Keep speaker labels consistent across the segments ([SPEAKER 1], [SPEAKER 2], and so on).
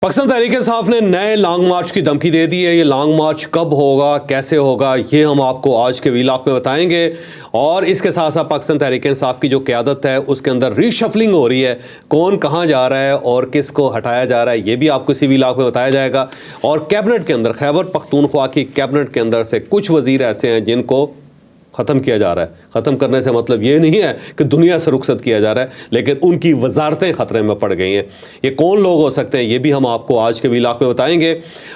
[SPEAKER 1] पाकिस्तान तहरीक-ए-इंसाफ ने नए लॉन्ग मार्च की धमकी दे दी है। ये लॉन्ग मार्च कब होगा, कैसे होगा, ये हम आपको आज के वीलॉग में बताएंगे। और इसके साथ साथ पाकिस्तान तहरीक-ए-इंसाफ की जो क़यादत है उसके अंदर रीशफलिंग हो रही है, कौन कहाँ जा रहा है और किसको हटाया जा रहा है, ये भी आपको इसी वीलॉग में बताया जाएगा। और कैबिनेट के अंदर, खैबर पख्तूनख्वा की कैबिनेट के अंदर से कुछ वज़ीर ऐसे हैं जिनको ख़त्म किया जा रहा है। ख़त्म करने से मतलब ये नहीं है कि दुनिया से रुखसत किया जा रहा है, लेकिन उनकी वजारतें ख़तरे में पड़ गई हैं। ये कौन लोग हो सकते हैं, ये भी हम आपको आज के वीलॉग में बताएंगे।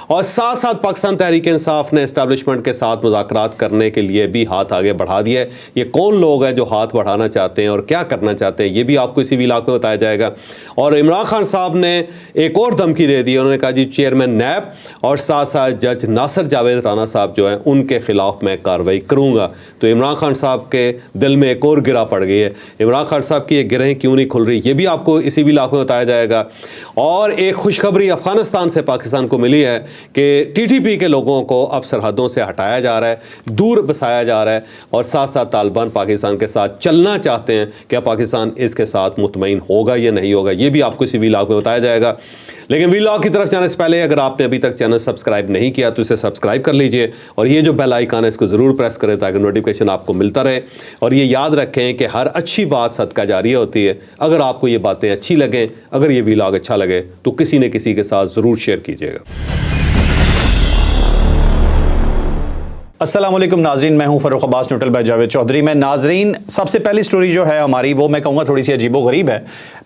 [SPEAKER 1] और साथ साथ पाकिस्तान तहरीक-ए-इंसाफ ने इस्टेब्लिशमेंट के साथ मुज़ाकरात करने के लिए भी हाथ आगे बढ़ा दिया है। ये कौन लोग हैं जो हाथ बढ़ाना चाहते हैं और क्या करना चाहते हैं, ये भी आपको इसी वीलॉग में बताया जाएगा। और इमरान खान साहब ने एक और धमकी दे दी। उन्होंने कहा जी चेयरमैन नैब और साथ साथ जज नासिर जावेद राना साहब जो हैं उनके ख़िलाफ़ मैं कार्रवाई करूँगा। तो इमरान खान साहब के दिल में एक और गिरा पड़ गई है। इमरान खान साहब की ये गिरहें क्यों नहीं खुल रही, ये भी आपको इसी वीलॉग में बताया जाएगा। और एक खुशखबरी अफ़गानिस्तान से पाकिस्तान को मिली है कि टीटीपी के लोगों को अब सरहदों से हटाया जा रहा है, दूर बसाया जा रहा है। और साथ साथ तालिबान पाकिस्तान के साथ चलना चाहते हैं। क्या पाकिस्तान इसके साथ मुतमईन होगा या नहीं होगा, ये भी आपको इसी वीलॉग में बताया जाएगा। लेकिन वीलॉग की तरफ जाने से पहले अगर आपने अभी तक चैनल सब्सक्राइब नहीं किया तो इसे सब्सक्राइब कर लीजिए और ये जो बेल आइकन है इसको ज़रूर प्रेस करें ताकि नोटिफिकेशन आपको मिलता रहे। और ये याद रखें कि हर अच्छी बात सदका जारिया होती है। अगर आपको ये बातें अच्छी लगें, अगर ये वीलॉग अच्छा लगे तो किसी न किसी के साथ ज़रूर शेयर कीजिएगा।
[SPEAKER 2] अस्सलाम वालेकुम नाजरीन, मैं हूं फ़रूख अब्बास न्यूट्रल बाय जावेद चौधरी। मैं नाजरीन सबसे पहली स्टोरी जो है हमारी, वो मैं कहूँगा थोड़ी सी अजीबो-गरीब है।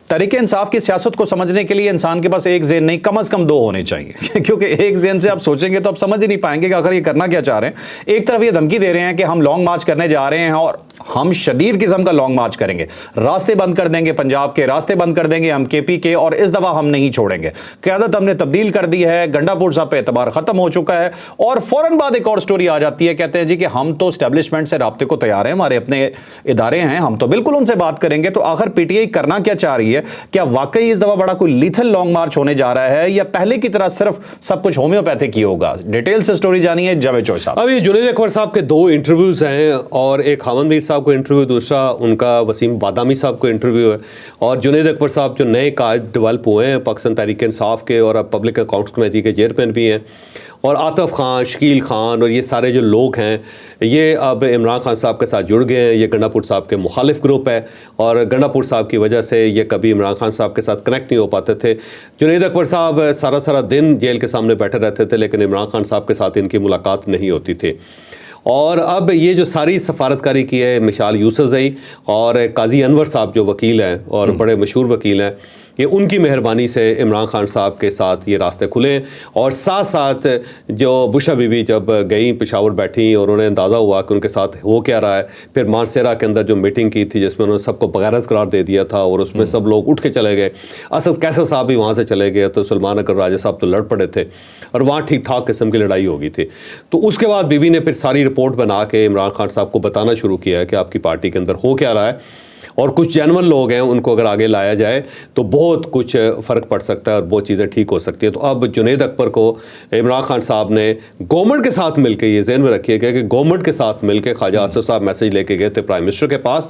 [SPEAKER 2] तहरीक-ए-इंसाफ की सियासत को समझने के लिए इंसान के पास एक ज़हन नहीं, कम से कम दो होने चाहिए क्योंकि एक ज़हन से आप सोचेंगे तो आप समझ ही नहीं पाएंगे कि आखिर ये करना क्या चाह रहे हैं। एक तरफ ये धमकी दे रहे हैं कि हम लॉन्ग मार्च करने जा रहे हैं और हम शदीद किस्म का लॉन्ग मार्च करेंगे, रास्ते बंद कर देंगे, पंजाब के रास्ते बंद कर देंगे, हम केपी के, और इस दफ़ा हम नहीं छोड़ेंगे। क़यादत हमने तब्दील कर दी है, गंडापुर साहब पे एतबार ख़त्म हो चुका है। और फ़ौरन बाद एक और स्टोरी आ जाती है, कहते हैं जी कि हम तो इस्टेब्लिशमेंट से राब्ते को तैयार हैं, हमारे अपने इदारे हैं, हम तो बिल्कुल उनसे बात करेंगे। तो आखिर पीटीआई करना क्या चाह रही है? क्या वाकई इस दफा बड़ा कोई लीथल लॉन्ग मार्च होने जा रहा है या पहले की तरह सिर्फ सब कुछ होम्योपैथिक ही होगा? डिटेल से स्टोरी जानिए जावेद चौधरी साहब।
[SPEAKER 1] अभी जुनैद अकबर साहब के दो इंटरव्यूज़ हैं और एक हामद मीर साहब को इंटरव्यू, दूसरा उनका वसीम बादामी साहब को इंटरव्यू है। और जुनैद अकबर साहब जो नए कायद डेवलप हुए हैं पाकिस्तान तहरीक-ए-इंसाफ के और अब पब्लिक अकाउंट्स कमेटी के चेयरमैन भी हैं। और आतिफ खान, शकील खान और ये सारे जो लोग हैं ये अब इमरान खान साहब के साथ जुड़ गए हैं। ये गंडापुर साहब के मुखालिफ ग्रुप है और गंडापुर साहब की वजह से ये कभी इमरान खान साहब के साथ कनेक्ट नहीं हो पाते थे। जुनैद अकबर साहब सारा दिन जेल के सामने बैठे रहते थे, लेकिन इमरान खान साहब के साथ इनकी मुलाकात नहीं होती थी। और अब ये जो सारी सफारतकारी की है मिसाल यूसुफ़ज़ई और काजी अनवर साहब जो वकील हैं और बड़े मशहूर वकील हैं, कि उनकी मेहरबानी से इमरान खान साहब के साथ ये रास्ते खुले। और साथ साथ जो बुशा बीबी जब गई पेशावर बैठी और उन्हें अंदाज़ा हुआ कि उनके साथ हो क्या रहा है, फिर मानसेरा के अंदर जो मीटिंग की थी जिसमें उन्होंने सबको बगैरत करार दे दिया था और उसमें सब लोग उठ के चले गए। असद कैसर साहब भी वहाँ से चले गए, तो सलमान अकर राजा साहब तो लड़ पड़े थे और वहाँ ठीक ठाक किस्म की लड़ाई हो गई थी। तो उसके बाद बीबी ने फिर सारी रिपोर्ट बना के इमरान खान साहब को बताना शुरू किया कि आपकी पार्टी के अंदर हो क्या रहा है और कुछ जेन्युइन लोग हैं उनको अगर आगे लाया जाए तो बहुत कुछ फ़र्क पड़ सकता है और बहुत चीज़ें ठीक हो सकती हैं। तो अब जुनैद अकबर को इमरान खान साहब ने गवर्नमेंट के साथ मिलकर, ये ज़हन में रखिएगा कि गवर्नमेंट के साथ मिलकर ख्वाजा आसिफ साहब मैसेज लेके गए थे प्राइम मिनिस्टर के पास।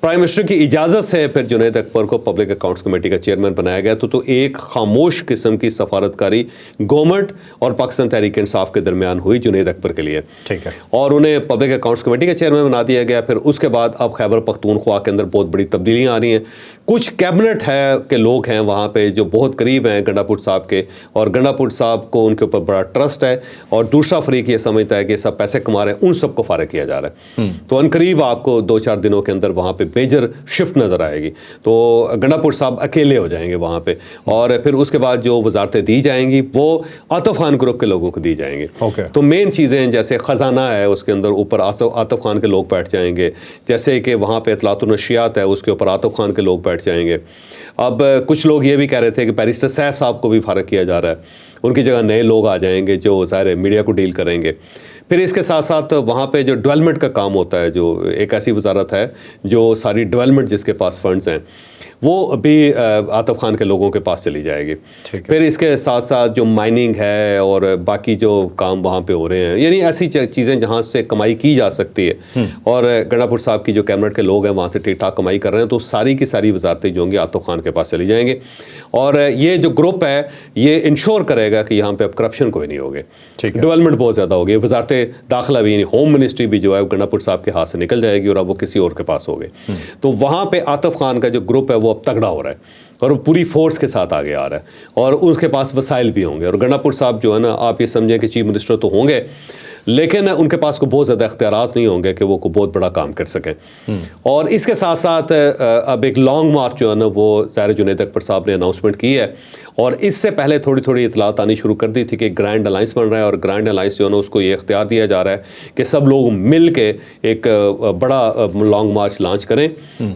[SPEAKER 1] प्राइम मिनिस्टर की इजाज़त से फिर जुनैद अकबर को पब्लिक अकाउंट्स कमेटी का चेयरमैन बनाया गया। तो एक खामोश किस्म की सफारतकारी गवर्नमेंट और पाकिस्तान तहरीक-ए-इंसाफ के दरमियान हुई जुनैद अकबर के लिए, ठीक है। और उन्हें पब्लिक अकाउंट्स कमेटी का चेयरमैन बना दिया गया। फिर उसके बाद अब खैबर पख्तूनख्वा के अंदर बहुत बड़ी तब्दीलियाँ आ रही हैं। कुछ कैबिनेट है के लोग हैं वहाँ पे जो बहुत करीब हैं गंडापुर साहब के, और गंडापुर साहब को उनके ऊपर बड़ा ट्रस्ट है और दूसरा फरीक ये समझता है कि सब पैसे कमा रहे हैं, उन सबको फारिग किया जा रहा है। तो अनकरीब आपको 2-4 दिनों के अंदर वहाँ पे मेजर शिफ्ट नज़र आएगी। तो गंडापुर साहब अकेले हो जाएंगे वहाँ पे और फिर उसके बाद जो वजारतें दी जाएंगी वो आतिफ खान ग्रुप के लोगों को दी जाएंगी। तो मेन चीज़ें जैसे ख़जाना है उसके अंदर ऊपर आतिफ खान के लोग बैठ जाएंगे, जैसे कि वहाँ पर इतलातुन नशियात है उसके ऊपर आतिफ खान के लोग बैठ जाएंगे। अब कुछ लोग ये भी कह रहे थे कि बैरिस्टर सैफ साहब को भी फारिग किया जा रहा है, उनकी जगह नए लोग आ जाएंगे जो ज़ाहिर मीडिया को डील करेंगे। फिर इसके साथ साथ वहाँ पे जो डेवलपमेंट का काम होता है, जो एक ऐसी वजारत है जो सारी डेवलपमेंट जिसके पास फंड्स हैं, वो अभी आतिफ खान के लोगों के पास चली जाएगी। फिर इसके साथ साथ जो माइनिंग है और बाकी जो काम वहाँ पे हो रहे हैं, यानी ऐसी चीज़ें जहाँ से कमाई की जा सकती है और गंडापुर साहब की जो कैबिनेट के लोग हैं वहाँ से ठीक ठाक कमाई कर रहे हैं, तो सारी की सारी वजारतें जो होंगी आतिफ खान के पास चली जाएंगे। और ये जो ग्रुप है ये इंश्योर करेगा कि यहाँ पे अब करप्शन कोई नहीं होगी, डेवलपमेंट बहुत ज़्यादा होगी। वजारत दाखिला भी, होम मिनिस्ट्री भी जो है गंडापुर साहब के हाथ से निकल जाएगी और अब वो किसी और के पास होगी। तो वहाँ पे आतिफ खान का जो ग्रुप है वो अब तगड़ा हो रहा है और वो पूरी फोर्स के साथ आगे आ रहा है और उसके पास वसाइल भी होंगे। और गंडापुर साहब जो है ना, आप ये समझें कि चीफ मिनिस्टर तो होंगे लेकिन उनके पास को बहुत ज़्यादा इख्तियारात नहीं होंगे कि वो को बहुत बड़ा काम कर सकें। और इसके साथ साथ अब एक लॉन्ग मार्च जो है ना वो ज़ाहिर जुनैद अकबर साहब ने अनाउंसमेंट की है और इससे पहले थोड़ी थोड़ी इतलात आनी शुरू कर दी थी कि ग्रैंड अलाइंस बन रहा है और ग्रैंड अलाइंस जो है ना उसको ये इख्तियार दिया जा रहा है कि सब लोग मिल के एक बड़ा लॉन्ग मार्च लॉन्च करें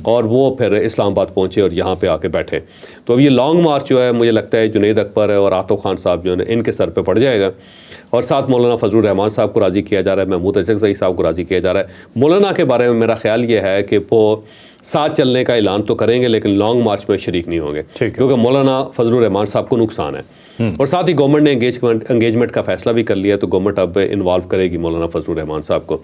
[SPEAKER 1] और वो फिर इस्लामाबाद पहुँचे और यहाँ पर आके बैठे। तो अब ये लॉन्ग मार्च जो है मुझे लगता है जुनैद अकबर और आतिफ खान साहब जो है इनके सर पे पड़ जाएगा और साथ मौलाना फजलुर रहमान साहब को राज़ी किया जा रहा है, महमूद अजहर साहब को राज़ी किया जा रहा है। मौलाना के बारे में मेरा ख्याल ये है कि वो साथ चलने का ऐलान तो करेंगे लेकिन लॉन्ग मार्च में शरीक नहीं होंगे क्योंकि मौलाना फजलुर रहमान साहब को नुकसान है और साथ ही गवर्नमेंट ने एंगेजमेंट का फैसला भी कर लिया, तो गवर्नमेंट अब इन्वॉल्व करेगी मौलाना फजलुर रहमान साहब को।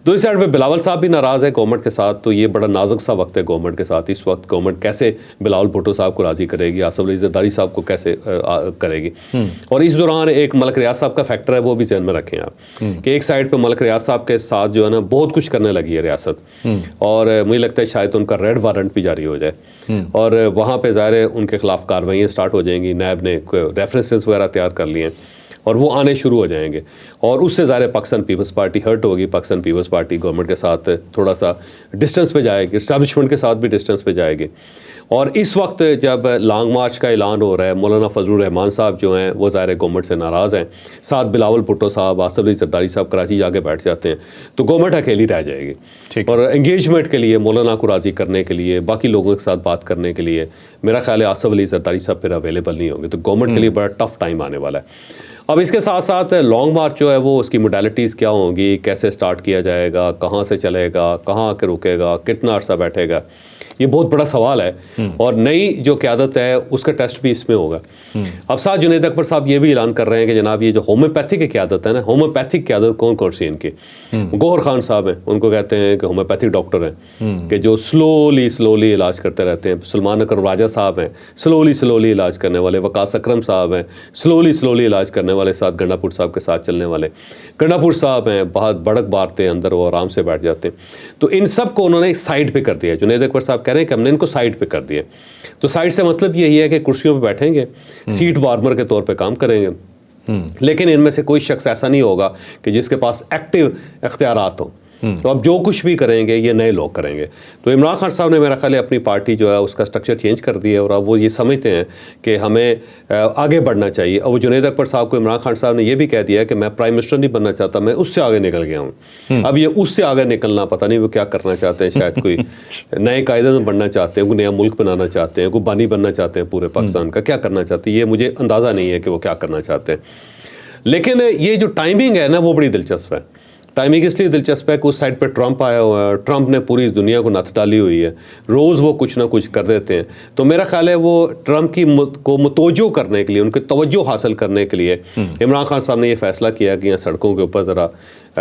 [SPEAKER 1] दूसरी साइड पे बिलावल साहब भी नाराज़ है गवर्नमेंट के साथ, तो ये बड़ा नाजुक सा वक्त है गवर्नमेंट के साथ। इस वक्त गवर्नमेंट कैसे बिलावल भुट्टो साहब को राज़ी करेगी, आसफ अली ज़रदारी साहब को कैसे करेगी। और इस दौरान एक मलक रियाज साहब का फैक्टर है, वो भी ज़हन में रखें आप कि एक साइड पर मलक रियाज साहब के साथ जो है ना बहुत कुछ करने लगी है रियासत और मुझे लगता है शायद उनका रेड वारंट भी जारी हो जाए और वहाँ पर ज़ाहिर उनके खिलाफ कार्रवाइयाँ स्टार्ट हो जाएंगी। नैब ने रेफरेंसेस वगैरह तैयार कर लिए हैं और वो आने शुरू हो जाएंगे और उससे ज़ाहिर पाकिस्तान पीपल्स पार्टी हर्ट होगी। पाकिस्तान पीपल्स पार्टी गवर्नमेंट के साथ थोड़ा सा डिस्टेंस पे जाएगी, इस्टेब्लिशमेंट के साथ भी डिस्टेंस पे जाएगी। और इस वक्त जब लॉन्ग मार्च का ऐलान हो रहा है, मौलाना फजलुर रहमान साहब जो हैं वो ज़ाहिर गवर्नमेंट से नाराज़ हैं, साथ बिलावल भुट्टो साहब, आसफ अली ज़रदारी साहब कराची जाके बैठ जाते हैं, तो गवर्नमेंट अकेली रह जाएगी। और एंगेजमेंट के लिए, मौलाना को राज़ी करने के लिए, बाकी लोगों के साथ बात करने के लिए मेरा ख्याल है आसफ अली ज़रदारी साहब फिर अवेलेबल नहीं होंगे, तो गवर्नमेंट के लिए बड़ा टफ टाइम आने वाला है। अब इसके साथ साथ लॉन्ग मार्च जो है वो उसकी मोडालिटीज़ क्या होंगी, कैसे स्टार्ट किया जाएगा, कहाँ से चलेगा, कहाँ आके रुकेगा, कितना अर्सा बैठेगा, ये बहुत बड़ा सवाल है और नई जो क़यादत है उसका टेस्ट भी इसमें होगा। अब साथ जुनैद अकबर साहब ये भी ऐलान कर रहे हैं कि जनाब ये जो होम्योपैथिक क़यादत है ना, होम्योपैथिक क़यादत कौन कौन सी इनकी, गौहर खान साहब हैं, उनको कहते हैं कि होम्योपैथिक डॉक्टर हैं कि जो स्लोली इलाज करते रहते हैं। सलमान अकरम राजा साहब हैं, स्लोली इलाज करने वाले। वकास अकरम साहब हैं, स्लोली इलाज करने वाले, साथ गंडापुर साहब के साथ चलने वाले। गंडापुर साहब हैं, बहुत बड़क बारते अंदर, वो आराम से बैठ जाते हैं। तो इन सब को उन्होंने साइड पे कर दिया। जुनैद अकबर साहब कह रहे हैं कि हमने इनको साइड पे कर दिया। तो साइड से मतलब यही है कि कुर्सियों पे बैठेंगे, सीट वार्मर के तौर पे काम करेंगे, लेकिन इनमें से कोई शख्स ऐसा नहीं होगा कि जिसके पास एक्टिव इख्तियारात हो। तो अब जो कुछ भी करेंगे ये नए लोग करेंगे। तो इमरान खान साहब ने मेरा ख्याल है अपनी पार्टी जो है उसका स्ट्रक्चर चेंज कर दिया और अब वो ये समझते हैं कि हमें आगे बढ़ना चाहिए। और वो जुनैद अकबर साहब को इमरान खान साहब ने ये भी कह दिया कि मैं प्राइम मिनिस्टर नहीं बनना चाहता, मैं उससे आगे निकल गया हूँ। अब ये उससे आगे निकलना पता नहीं वो क्या करना चाहते हैं, शायद कोई नए कायदे में बनना चाहते हैं, कोई नया मुल्क बनाना चाहते हैं, कोई बानी बनना चाहते हैं पूरे पाकिस्तान का, क्या करना चाहते हैं ये मुझे अंदाज़ा नहीं है कि वो क्या करना चाहते हैं। लेकिन ये जो टाइमिंग है ना वो बड़ी दिलचस्प है। टाइमिंग इसलिए दिलचस्प है कि उस साइड पे ट्रंप आया हुआ है, ट्रंप ने पूरी दुनिया को नथ डाली हुई है, रोज़ वो कुछ ना कुछ कर देते हैं। तो मेरा ख्याल है वो ट्रंप की को मुतवज्जो करने के लिए, उनकी तवज्जो हासिल करने के लिए इमरान खान साहब ने ये फैसला किया कि यहाँ सड़कों के ऊपर ज़रा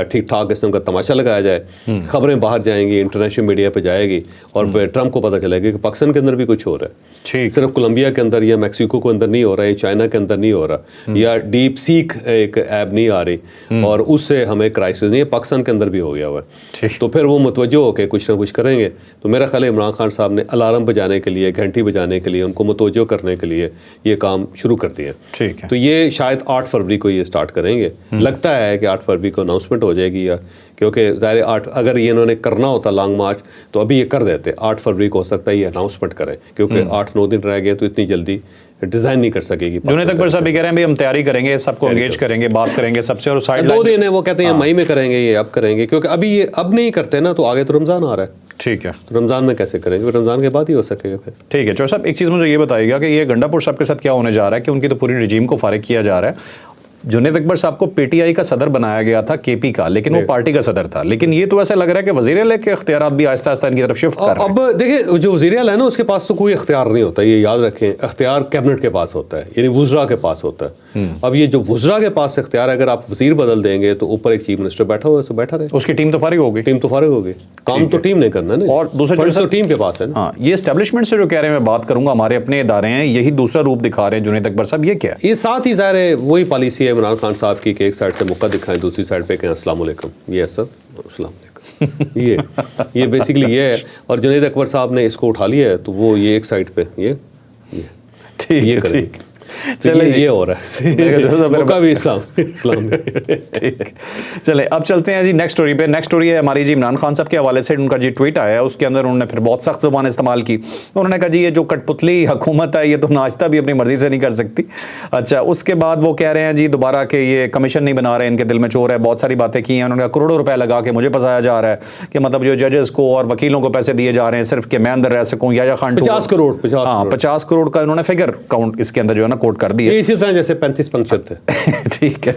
[SPEAKER 1] ठीक ठाक किस्म का तमाशा लगाया जाए, खबरें बाहर जाएंगी, इंटरनेशनल मीडिया पे जाएगी और ट्रंप को पता चलेगा कि पाकिस्तान के अंदर भी कुछ हो रहा है। सिर्फ कोलंबिया के अंदर या मैक्सिको के अंदर नहीं हो रहा है, चाइना के अंदर नहीं हो रहा, या डीप सीक एक ऐप नहीं आ रही और उससे हमें क्राइसिस नहीं है, पाकिस्तान के अंदर भी हो गया हुआ है। तो फिर वो मुतवज्जो होकर कुछ ना कुछ करेंगे। तो मेरा ख्याल है इमरान खान साहब ने अलार्म बजाने के लिए, घंटी बजाने के लिए, उनको मुतवज्जो करने के लिए ये काम शुरू कर दिया। तो ये शायद 8 फरवरी को ये स्टार्ट करेंगे। लगता है कि 8 फरवरी को अनाउंसमेंट हो जाएगी, या क्योंकि ज़ाहिर 8 अगर ये इन्होंने करना होता लॉन्ग मार्च तो अभी ये कर देते। 8 फरवरी को हो सकता है ये अनाउंसमेंट करें, क्योंकि 8-9 दिन रह गए तो इतनी जल्दी डिज़ाइन नहीं कर सकेगी।
[SPEAKER 2] जुनैद अकबर साहब भी कह रहे हैं भाई हम तैयारी करेंगे, सबको एंगेज करेंगे, बात करेंगे सबसे, और साइड
[SPEAKER 1] 2 दिन है वो कहते हैं मई में करेंगे, ये अब करेंगे, क्योंकि अभी ये अब नहीं करते ना तो आगे तो रमज़ान आ रहा है।
[SPEAKER 2] ठीक है,
[SPEAKER 1] तो रमज़ान में कैसे करेंगे, रमज़ान के बाद ही हो सकेगा फिर।
[SPEAKER 2] ठीक है। चौधरी साहब एक चीज़ मुझे ये बताइएगा कि ये गंडापुर साहब के साथ क्या होने जा रहा है कि उनकी तो पूरी रिजीम को फारिग किया जा रहा है, जुनैद अकबर साहब को पीटीआई का सदर बनाया गया था केपी का, लेकिन वो पार्टी का सदर था। लेकिन ये तो ऐसा लग रहा है कि वज़ीर-ए-आला के इख्तियारात भी आहिस्ता आहिस्ता इनकी तरफ शिफ्ट कर रहे हैं।
[SPEAKER 1] अब देखिए, जो वज़ीर-ए-आला है ना, उसके पास तो कोई इख्तियार नहीं होता, ये याद रखें। इख्तियार कैबिनेट के पास होता है, यानी वुज़रा के पास होता है। अब ये जो वुज़रा के पास इख्तियार है, अगर आप वज़ीर बदल देंगे तो ऊपर एक चीफ मिनिस्टर बैठा हुआ है, तो बैठा रहे।
[SPEAKER 2] उसकी टीम तो फारिग होगी,
[SPEAKER 1] टीम तो फारिग होगी, काम तो टीम ने करना है ना।
[SPEAKER 2] और दूसरा
[SPEAKER 1] फंड्स तो टीम के पास है ना।
[SPEAKER 2] हाँ, ये एस्टेब्लिशमेंट से जो कह रहे हैं, मैं बात करूंगा, हमारे अपने इदारे हैं, यही दूसरा रूप दिखा रहे हैं जुनैद अकबर साहब। ये क्या है?
[SPEAKER 1] ये साथ ही ज़ाहिर है वही पॉलिसी है इमरान खान साहब की कि एक साइड से मुक्का दिखाएं, दूसरी साइड पे कहें अस्सलाम वालेकुम। ये है सर, अस्सलाम वालेकुम। ये बेसिकली ये है। और जुनैद अकबर साहब ने इसको उठा लिया है, तो वो ये एक साइड पे ये
[SPEAKER 2] ठीक
[SPEAKER 1] ये
[SPEAKER 2] है,
[SPEAKER 1] करेंगे।
[SPEAKER 2] ठीक। चले
[SPEAKER 1] ये हो रहा है मौका भी इस्लाम
[SPEAKER 2] ठीक। चले अब चलते हैं जी नेक्स्ट स्टोरी पे। नेक्स्ट स्टोरी है हमारी जी इमरान खान साहब के हवाले से। उनका जी ट्वीट आया है, उसके अंदर उन्होंने फिर बहुत सख्त ज़ुबान इस्तेमाल की। उन्होंने कहा जी ये जो कठपुतली हुकूमत है, ये तो नाश्ता भी अपनी मर्जी से नहीं कर सकती। अच्छा, उसके बाद वो कह रहे हैं जी दोबारा के ये कमीशन नहीं बना रहे, इनके दिल में चोर है, बहुत सारी बातें की हैं। उन्होंने कहा करोड़ों रुपए लगा के मुझे फंसाया जा रहा है कि मतलब जो जजेस को और वकीलों को पैसे दिए जा रहे हैं सिर्फ कि मैं अंदर रह सकूँ। या खान
[SPEAKER 1] 50 करोड़
[SPEAKER 2] 50 करोड़ का इन्होंने फिगर काउंट इसके अंदर जो है ना कोट कर दिया।
[SPEAKER 1] इसी तरह जैसे 35 पंक्चर थे।
[SPEAKER 2] ठीक है।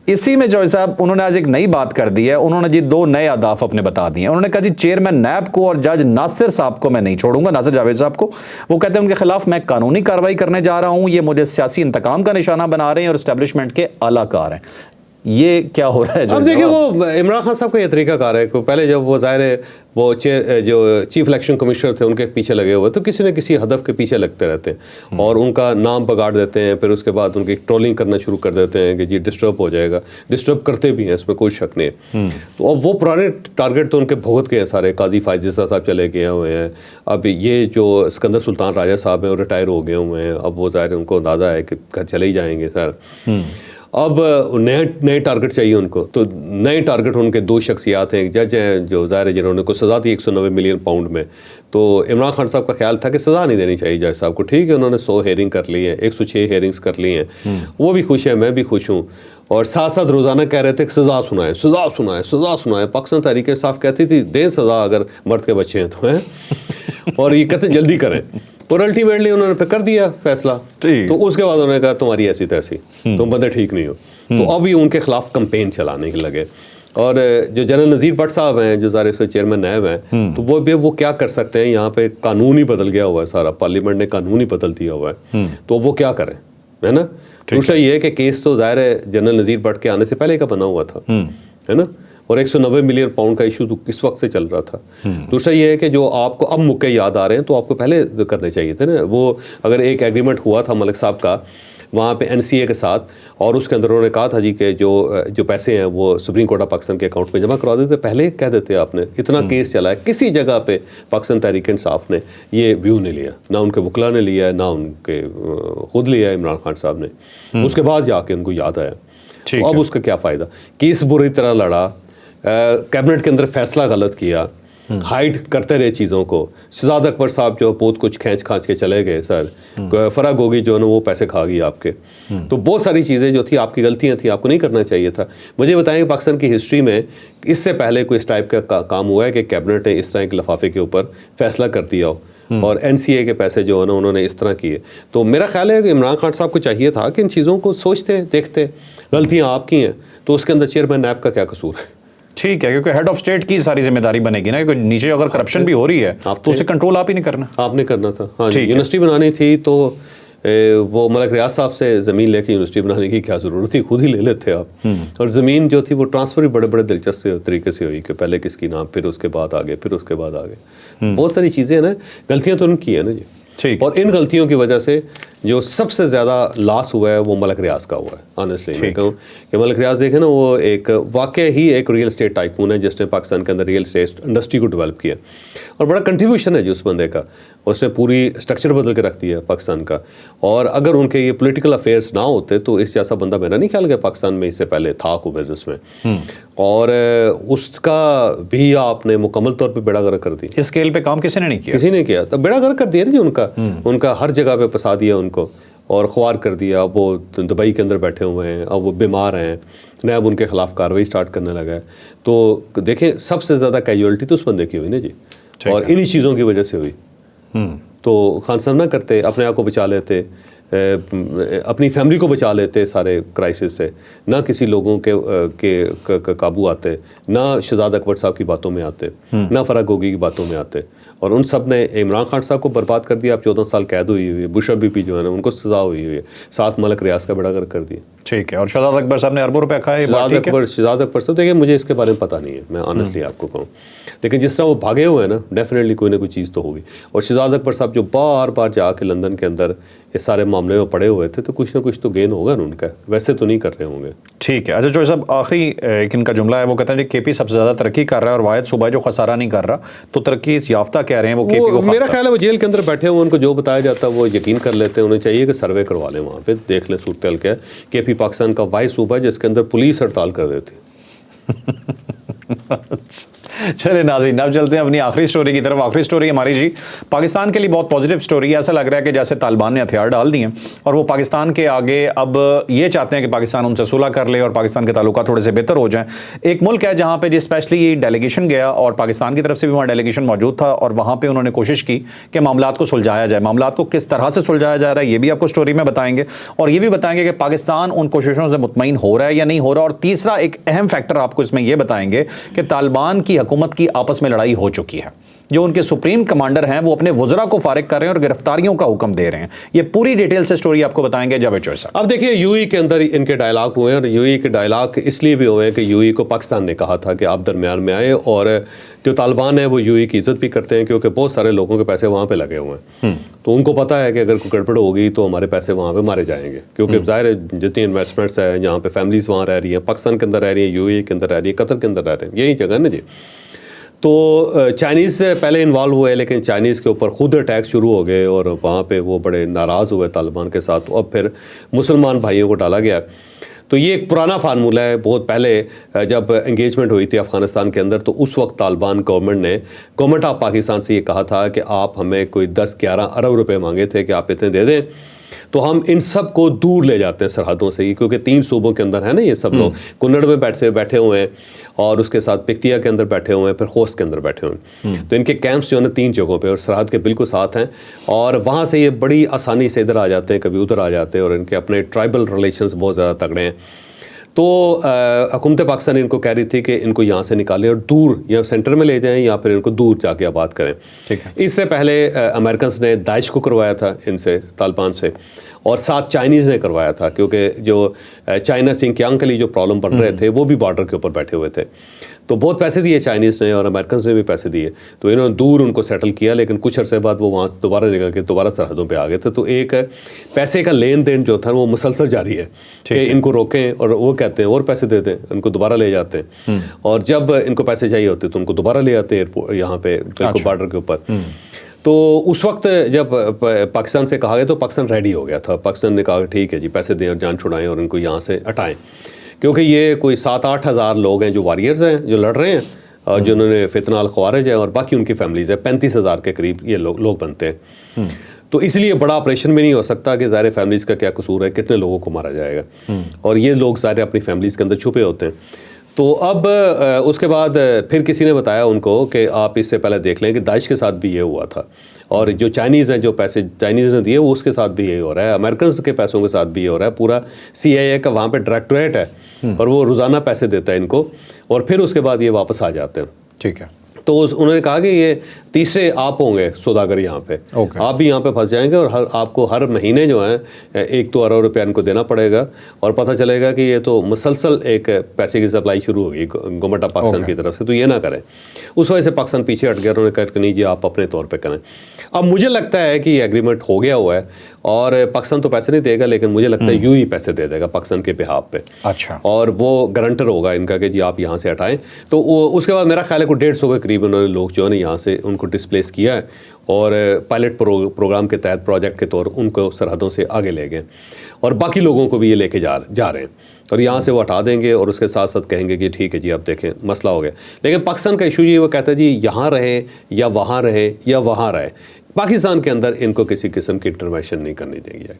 [SPEAKER 2] इसी में जो साहब उन्होंने आज एक नई बात कर दी है। उन्होंने जी 2 नए अहदाफ अपने बता दिए। उन्होंने कहा जी चेयरमैन नैब को और जज नासिर साहब को मैं नहीं छोड़ूंगा, नासिर जावेद साहब को। वो कहते हैं उनके खिलाफ मैं कानूनी कार्रवाई करने जा रहा हूं, ये मुझे सियासी इंतकाम का निशाना बना रहे हैं और एस्टेब्लिशमेंट के आलाकार हैं। ये क्या हो रहा है?
[SPEAKER 1] अब देखिए, वो इमरान खान साहब का ये तरीका कार है कि पहले जब वो ज़ाहिर है वो जो चीफ इलेक्शन कमिश्नर थे उनके पीछे लगे हुए, तो किसी न किसी हदफ के पीछे लगते रहते हैं और उनका नाम बगाड़ देते हैं। फिर उसके बाद उनकी ट्रोलिंग करना शुरू कर देते हैं कि जी डिस्टर्ब हो जाएगा। डिस्टर्ब करते भी हैं, इसमें कोई शक नहीं है। तो अब वो पुराने टारगेट तो उनके भुगत के हैं सारे। काजी फायज़िसा साहब चले गए हुए हैं। अब ये जो सिकंदर सुल्तान राजा साहब हैं वो रिटायर हो गए हुए हैं। अब वो ज़ाहिर उनको अंदाज़ा है कि घर चले ही जाएंगे सर। अब नए टारगेट चाहिए उनको। तो नए टारगेट उनके 2 शख्सियात हैं। एक जज हैं जो ज़ाहिर है जिन्होंने को सज़ा दी 190 मिलियन पाउंड में। तो इमरान खान साहब का ख्याल था कि सज़ा नहीं देनी चाहिए जज साहब को। ठीक है, उन्होंने 100 हेयरिंग कर ली है, 106 हेयरिंग्स कर ली हैं। वो भी खुश है, मैं भी खुश हूँ। और साथ साथ रोज़ाना कह रहे थे कि सज़ा सुनाएं, सज़ा सुनाएं, सज़ा सुनाएं। पाकिस्तान तहरीक इंसाफ कहती थी दें सज़ा अगर मर्द के बच्चे हैं तो, हैं। और ये कहते जल्दी करें। और अल्टीमेटली उन्होंने फिर कर दिया फैसला। तो उसके बाद उन्होंने कहा तुम्हारी ऐसी तैसी, तुम बंदे ठीक नहीं हो। तो अभी उनके खिलाफ कंपेन चलाने के लगे। और जो जनरल नज़ीर भट्ट साहब हैं जो ज़ाहिर से चेयरमैन नैब हैं, तो वो क्या कर सकते हैं? यहाँ पे कानून ही बदल गया हुआ है सारा, पार्लियामेंट ने कानून ही बदल दिया हुआ है। तो वो क्या करें, है ना। दूसरा ये है कि केस तो ज़ाहिर है जनरल नज़ीर भट्ट के आने से पहले का बना हुआ था, है ना। और 190 मिलियन पाउंड का इशू तो किस वक्त से चल रहा था। दूसरा ये है कि जो आपको अब मुक्के याद आ रहे हैं तो आपको पहले करने चाहिए थे ना। वो अगर एक एग्रीमेंट हुआ था मलिक साहब का वहाँ पे NCA के साथ, और उसके अंदर उन्होंने कहा था जी कि जो पैसे हैं वो सुप्रीम कोर्ट ऑफ पाकिस्तान के अकाउंट में जमा करवा देते। पहले कह देते आपने, इतना केस चला है, किसी जगह पे पाकिस्तान तहरीक इंसाफ ने ये व्यू नहीं लिया, ना उनके वकला ने लिया, ना उनके खुद लिया इमरान खान साहब ने। उसके बाद जाके उनको याद आया। तो अब उसका क्या फ़ायदा? केस बुरी तरह लड़ा, कैबिनेट के अंदर फैसला गलत किया, हाइड करते रहे चीज़ों को। शहजाद अकबर साहब जो बहुत कुछ खींच खाँच के चले गए सर। फराह गोगी जो है ना वो पैसे खा गई आपके। तो बहुत सारी चीज़ें जो थी आपकी गलतियां थी, आपको नहीं करना चाहिए था। मुझे बताएं पाकिस्तान की हिस्ट्री में इससे पहले कोई इस टाइप का काम हुआ है कि कैबिनेट ने इस तरह के लफाफे के ऊपर फैसला कर दिया हो और NCA के पैसे जो है ना उन्होंने इस तरह किए। तो मेरा ख्याल है कि इमरान खान साहब को चाहिए था कि इन चीज़ों को सोचते देखते, गलतियाँ आपकी हैं तो उसके अंदर चेयरमैन नैब का क्या कसूर है?
[SPEAKER 2] ठीक है, क्योंकि हेड ऑफ स्टेट की सारी जिम्मेदारी बनेगी ना, क्योंकि नीचे अगर करप्शन भी हो रही है तो उसे कंट्रोल आप ही नहीं करना, आपने
[SPEAKER 1] करना था। हाँ, यूनिवर्सिटी बनानी थी तो वो मलिक रियाज साहब से ज़मीन लेके यूनिवर्सिटी बनाने की क्या ज़रूरत थी, खुद ही ले लेते आप। और ज़मीन जो थी वो ट्रांसफ़र भी बड़े बड़े दिलचस्प तरीके से हुई कि पहले किसकी नाम, फिर उसके बाद आगे, फिर उसके बाद आगे। बहुत सारी चीज़ें हैं ना, गलतियाँ तो उनकी है ना जी। ठीक। और इन गलतियों की वजह से जो सबसे ज़्यादा लॉस हुआ है वो मलिक रियाज का हुआ है। ऑनेस्टली मैं कहूँ कि मलिक रियाज देखें ना, वो एक वाकई ही एक रियल स्टेट टाइकून है जिसने पाकिस्तान के अंदर रियल स्टेट इंडस्ट्री को डेवलप किया और बड़ा कंट्रीब्यूशन है जी उस बंदे का। उसने पूरी स्ट्रक्चर बदल के रख दिया पाकिस्तान का। और अगर उनके ये पॉलिटिकल अफेयर्स ना होते तो इस जैसा बंदा मेरा नहीं ख्याल कि पाकिस्तान में इससे पहले था को बिजनेस में। और उसका भी आपने मुकम्मल तौर पे बेड़ा गर्क कर दी।
[SPEAKER 2] इस स्केल पे काम किसी ने नहीं किया,
[SPEAKER 1] किसी ने किया, तब बेड़ा गर्क कर दिया ना जी उनका हर जगह पे फंसा दिया उनको और ख्वार कर दिया। अब वो दुबई के अंदर बैठे हुए हैं, अब वो बीमार हैं, नैब उनके खिलाफ कार्रवाई स्टार्ट करने लगा है। तो देखें सबसे ज़्यादा कैजुअलिटी तो उस बंदे की हुई ना जी, और इन्हीं चीज़ों की वजह से हुई। तो खान साहब ना करते, अपने आप को बचा लेते, अपनी फैमिली को बचा लेते सारे क्राइसिस से, ना किसी लोगों के काबू आते, ना शहजाद अकबर साहब की बातों में आते, ना फराह गोगी की बातों में आते, और उन सब ने इमरान खान साहब को बर्बाद कर दिया। अब 14 साल कैद हुई हुई है, बुशरा बीपी जो है ना उनको सजा हुई हुई है, 7 मलक रियाज का बेड़ा गर्क कर दिया।
[SPEAKER 2] ठीक है, और शहजाद अकबर साहब ने अरबों रुपए खाए।
[SPEAKER 1] शहजाद अकबर साहब, देखिए मुझे इसके बारे में पता नहीं है, मैं ऑनेस्टली आपको कहूँ, लेकिन जिस तरह वो भागे हुए हैं ना, डेफिनेटली कोई ना कोई चीज़ तो होगी। और शहजाद अकबर साहब जो बार बार जाके लंदन के अंदर इस सारे मामले में पड़े हुए थे, तो कुछ ना कुछ तो गेन होगा ना उनका, वैसे तो नहीं कर रहे होंगे।
[SPEAKER 2] ठीक है। अच्छा जो साहब आखिरी एक इनका जुमला है, वो कहते हैं केपी सबसे ज़्यादा तरक्की कर रहा है और वाहिद सूबा जो खसारा नहीं कर रहा, तो तरक्की याफ्ता कह रहे हैं वो केपी को।
[SPEAKER 1] मेरा ख्याल है वो जेल के अंदर बैठे हुए, उनको जो बताया जाता है वो यकीन कर लेते हैं। उन्हें चाहिए कि सर्वे करवा लें, वहाँ पे देख लें सूरत क्या है। केपी पाकिस्तान का वाहिद सूबा है जिसके अंदर पुलिस हड़ताल कर देती।
[SPEAKER 2] चले नाज़रीन, अब चलते हैं अपनी आखिरी स्टोरी की तरफ। आखिरी स्टोरी हमारी जी पाकिस्तान के लिए बहुत पॉजिटिव स्टोरी है। ऐसा लग रहा है कि जैसे तालिबान ने हथियार डाल दिए और वो पाकिस्तान के आगे अब ये चाहते हैं कि पाकिस्तान उनसे सुलह कर ले और पाकिस्तान के ताल्लुकात थोड़े से बेहतर हो जाएं। एक मुल्क है जहाँ पे स्पेशली ये डेलीगेशन गया और पाकिस्तान की तरफ से भी वहाँ डेलीगेशन मौजूद था और वहाँ पर उन्होंने कोशिश की कि मामलात को सुलझाया जाए। मामलात को किस तरह से सुलझाया जा रहा है ये भी आपको स्टोरी में बताएंगे, और ये भी बताएंगे कि पाकिस्तान उन कोशिशों से मुतमईन हो रहा है या नहीं हो रहा। और तीसरा एक अहम फैक्टर आपको इसमें यह बताएंगे कि तालिबान की हुकूमत की आपस में लड़ाई हो चुकी है। जो उनके सुप्रीम कमांडर हैं वो अपने वज़रा को फारिग कर रहे हैं और गिरफ्तारियों का हुक्म दे रहे हैं। ये पूरी डिटेल से स्टोरी आपको बताएंगे जावेद चौधरी साहब।
[SPEAKER 1] अब देखिए यूएई के अंदर इनके डायलॉग हुए हैं, और यूएई के डायलॉग इसलिए भी हुए हैं कि यूएई को पाकिस्तान ने कहा था कि आप दरमियान में आए, और जो तालिबान है वो यूएई की इज्जत भी करते हैं क्योंकि बहुत सारे लोगों के पैसे वहाँ पे लगे हुए हैं। तो उनको पता है कि अगर कोई गड़बड़ होगी तो हमारे पैसे वहाँ पे मारे जाएंगे, क्योंकि ज़ाहिर है जितनी इन्वेस्टमेंट्स है जहाँ पे फैमिलीज वहाँ रह रही है, पाकिस्तान के अंदर रह रही है, यूएई के अंदर रह रही है, कतर के अंदर रह रहे हैं, यही जगह है ना जी। तो चाइनीज़ से पहले इन्वॉल्व हुए, लेकिन चाइनीज़ के ऊपर खुद अटैक शुरू हो गए और वहाँ पे वो बड़े नाराज़ हुए तालिबान के साथ, और फिर मुसलमान भाइयों को डाला गया। तो ये एक पुराना फार्मूला है। बहुत पहले जब एंगेजमेंट हुई थी अफ़गानिस्तान के अंदर, तो उस वक्त तालिबान गवर्नमेंट ऑफ पाकिस्तान से ये कहा था कि आप हमें कोई 10-11 अरब रुपए मांगे थे कि आप इतने दे दें, तो हम इन सब को दूर ले जाते हैं सरहदों से ही, क्योंकि 3 सूबों के अंदर है ना ये सब लोग, कुन्नड़ में बैठे हुए हैं, और उसके साथ पिक्तिया के अंदर बैठे हुए हैं, फिर खोस्त के अंदर बैठे हुए हैं। तो इनके कैंप्स जो है ना 3 जगहों पे और सरहद के बिल्कुल साथ हैं, और वहाँ से ये बड़ी आसानी से इधर आ जाते हैं, कभी उधर आ जाते हैं, और इनके अपने ट्राइबल रिलेशंस बहुत ज़्यादा तगड़े हैं। तो हुकूमत पाकिस्तान इनको कह रही थी कि इनको यहाँ से निकालें और दूर या सेंटर में ले जाएं या फिर इनको दूर जाके आबाद करें।
[SPEAKER 2] ठीक है।
[SPEAKER 1] इससे पहले अमेरिकन ने दाइश को करवाया था इनसे, तालिबान से, और साथ चाइनीज़ ने करवाया था, क्योंकि जो चाइना सिंकियांग के लिए जो प्रॉब्लम बढ़ रहे थे वो भी बॉर्डर के ऊपर बैठे हुए थे। तो बहुत पैसे दिए चाइनीज़ ने और अमेरिकन ने भी पैसे दिए, तो इन्होंने दूर उनको सेटल किया, लेकिन कुछ अरसे बाद वो वहाँ से दोबारा निकल के दोबारा सरहदों पे आ गए थे। तो एक पैसे का लेन देन जो था वो मुसलसल जारी है कि इनको रोकें, और वो कहते हैं और पैसे देते हैं, उनको दोबारा ले जाते हैं, और जब इनको पैसे चाहिए होते तो उनको दोबारा ले आते हैं एयरपोर्ट यहाँ पे बिल्कुल बॉर्डर के ऊपर। तो उस वक्त जब पाकिस्तान से कहा गया तो पाकिस्तान रेडी हो गया था। पाकिस्तान ने कहा ठीक है जी, पैसे दें और जान छुड़ाएं और इनको यहाँ से हटाएं, क्योंकि ये कोई 7-8 हज़ार लोग हैं जो वॉरियर्स हैं, जो लड़ रहे हैं, और जिन्होंने फितना अल ख्वारिज है, और बाकी उनकी फैमिलीज़ है, 35,000 के करीब ये लोग बनते हैं। तो इसलिए बड़ा ऑपरेशन भी नहीं हो सकता कि ज़ाहिर फैमिलीज़ का क्या कसूर है, कितने लोगों को मारा जाएगा, और ये लोग ज़ाहिर अपनी फैमिलीज़ के अंदर छुपे होते हैं। तो अब उसके बाद फिर किसी ने बताया उनको कि आप इससे पहले देख लें कि दाइश के साथ भी ये हुआ था, और जो चाइनीज़ हैं, जो पैसे चाइनीज़ ने दिए वो उसके साथ भी यही हो रहा है, अमेरिकन के पैसों के साथ भी ये हो रहा है। पूरा CIA का वहाँ पे डायरेक्टोरेट है और वो रोज़ाना पैसे देता है इनको, और फिर उसके बाद ये वापस आ जाते हैं।
[SPEAKER 2] ठीक है।
[SPEAKER 1] तो उन्होंने कहा कि ये तीसरे आप होंगे सौदागर यहाँ पे, आप भी यहाँ पे फंस जाएंगे, और आपको हर महीने जो है 1-2 अरब रुपया इनको देना पड़ेगा, और पता चलेगा कि ये तो मुसलसल एक पैसे की सप्लाई शुरू होगी गवर्नमेंट ऑफ पाकिस्तान की तरफ से, तो ये ना करें। उस वजह से पाकिस्तान पीछे हट गया, उन्होंने कहा कि नहीं जी आप अपने तौर पर करें। अब मुझे लगता है कि ये एग्रीमेंट हो गया हुआ है, और पाकिस्तान तो पैसे नहीं देगा, लेकिन मुझे लगता है यूएई पैसे दे देगा पाकिस्तान के बिहाफ पे।
[SPEAKER 2] अच्छा। और
[SPEAKER 1] वो गारंटर होगा इनका कि जी आप यहाँ से हटाएं। तो उसके बाद मेरा ख्याल है कोई 150 के करीब उन्होंने लोग जो है ना यहाँ से उनको डिस्प्लेस किया है, और पायलट प्रोग्राम के तहत प्रोजेक्ट के तौर उनको सरहदों से आगे ले गए, और बाकी लोगों को भी ये लेके जा रहे हैं, और यहाँ से वो हटा देंगे, और उसके साथ साथ कहेंगे कि ठीक है जी अब देखें मसला हो गया। लेकिन पाकिस्तान का इशू ये वो कहता है जी यहाँ रहे या वहाँ रहे या वहाँ रहे, पाकिस्तान के अंदर इनको किसी किस्म की इंटरवेंशन नहीं करनी चाहिए,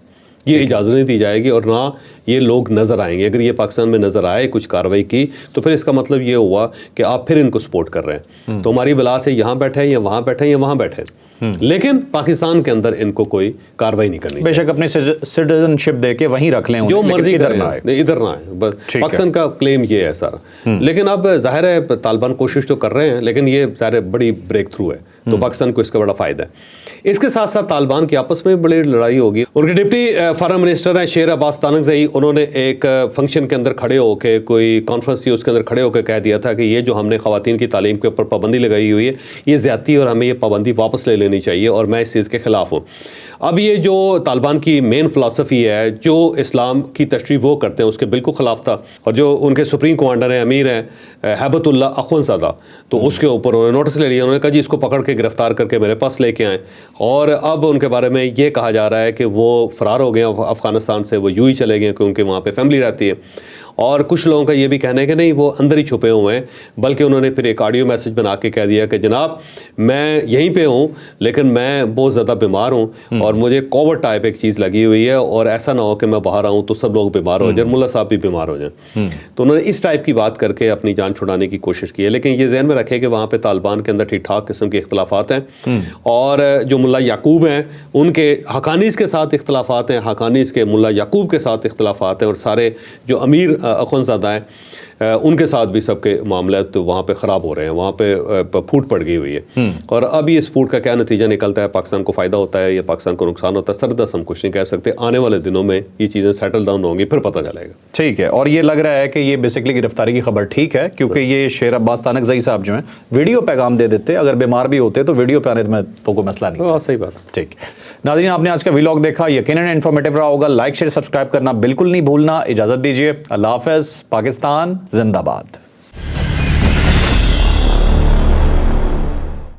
[SPEAKER 1] ये इजाज़त नहीं दी जाएगी, और ना ये लोग नज़र आएंगे। अगर ये पाकिस्तान में नज़र आए कुछ कार्रवाई की तो फिर इसका मतलब ये हुआ कि आप फिर इनको सपोर्ट कर रहे हैं, तो हमारी बला से यहाँ बैठे हैं या वहाँ बैठे हैं या वहाँ बैठे हैं। लेकिन पाकिस्तान के अंदर इनको कोई कार्रवाई नहीं करनी चाहिए।
[SPEAKER 2] बेशक अपनी सिटीजनशिप दे के वहीं रख लें
[SPEAKER 1] जो
[SPEAKER 2] उन्हें,
[SPEAKER 1] मर्जी
[SPEAKER 2] लेकिन
[SPEAKER 1] करें,
[SPEAKER 2] इधर ना आए।
[SPEAKER 1] इधर ना आए, बस
[SPEAKER 2] ठीक है।
[SPEAKER 1] पाकिस्तान का क्लेम ये है सारा। लेकिन अब जाहिर है तालिबान कोशिश तो कर रहे हैं, लेकिन ये ज़ाहिर बड़ी ब्रेक थ्रू है, तो पाकिस्तान को इसका बड़ा फ़ायदा है। इसके साथ साथ तालिबान की आपस में बड़ी लड़ाई होगी। उनके डिप्टी फॉरेन मिनिस्टर हैं शेर अब्बास तानकज़ई, उन्होंने एक फंक्शन के अंदर खड़े होकर, कोई कॉन्फ्रेंस थी उसके अंदर खड़े होकर कह दिया था कि ये जो हमने ख़वातीन की तालीम के ऊपर पाबंदी लगाई हुई है ये ज़्यादती है और हमें ये पाबंदी वापस ले लेनी चाहिए, और मैं इस चीज़ के ख़िलाफ़ हूँ। अब ये जो तालिबान की मेन फ़िलासफ़ी है, जो इस्लाम की तशरीह वो करते हैं उसके बिल्कुल ख़िलाफ़ था, और जो उनके सुप्रीम कमांडर हैं, अमीर हैं हैबतुल्लाह अख़ुंज़ादा, तो उसके ऊपर उन्होंने नोटिस ले लिया। उन्होंने कहा जी इसको पकड़ के गिरफ़्तार करके मेरे पास लेके आएँ, और अब उनके बारे में ये कहा जा रहा है कि वो फ़रार हो गए अफ़गानिस्तान से, वो यूं ही चले गए क्योंकि वहाँ पे फैमिली रहती है। और कुछ लोगों का ये भी कहना है कि नहीं वो अंदर ही छुपे हुए हैं, बल्कि उन्होंने फिर एक ऑडियो मैसेज बना के कह दिया कि जनाब मैं यहीं पे हूँ लेकिन मैं बहुत ज़्यादा बीमार हूँ और मुझे कोविड टाइप एक चीज़ लगी हुई है, और ऐसा ना हो कि मैं बाहर आऊँ तो सब लोग बीमार हो जाए, मुल्ला साहब भी बीमार हो जाए। तो उन्होंने इस टाइप की बात करके अपनी जान छुड़ाने की कोशिश की है। लेकिन ये जहन में रखें कि वहाँ पर तालिबान के अंदर ठीक ठाक किस्म के इख्तलाफात हैं, और जो मुल्ला याकूब हैं उनके हकानीस के साथ इख्तलाफात हैं, हकानीस के मुल्ला याकूब के साथ इख्तलाफात हैं, और सारे जो अमीर अख़ुंज़ादा हैं उनके साथ भी सबके मामले तो वहाँ पे ख़राब हो रहे हैं, वहाँ पे फूट पड़ गई हुई है। और अभी इस फूट का क्या नतीजा निकलता है, पाकिस्तान को फ़ायदा होता है या पाकिस्तान को नुकसान होता है, सरदस हम कुछ नहीं कह सकते। आने वाले दिनों में ये चीज़ें सेटल डाउन होंगी, फिर पता चलेगा।
[SPEAKER 2] ठीक है, और ये लग रहा है कि ये बेसिकली गिरफ्तारी की खबर ठीक है, क्योंकि ये शेर अब्बास तानकज़ई साहब जो हैं वीडियो पैगाम दे देते, अगर बीमार भी होते तो वीडियो पे आने में तो कोई मसला नहीं।
[SPEAKER 1] हाँ सही बात।
[SPEAKER 2] ठीक, नाज़रीन आपने आज का व्लॉग देखा, यकीनन इन्फॉर्मेटिव रहा होगा। लाइक शेयर सब्सक्राइब करना बिल्कुल नहीं भूलना। इजाज़त दीजिए, अल्लाह हाफ़िज़। पाकिस्तान जिंदाबाद।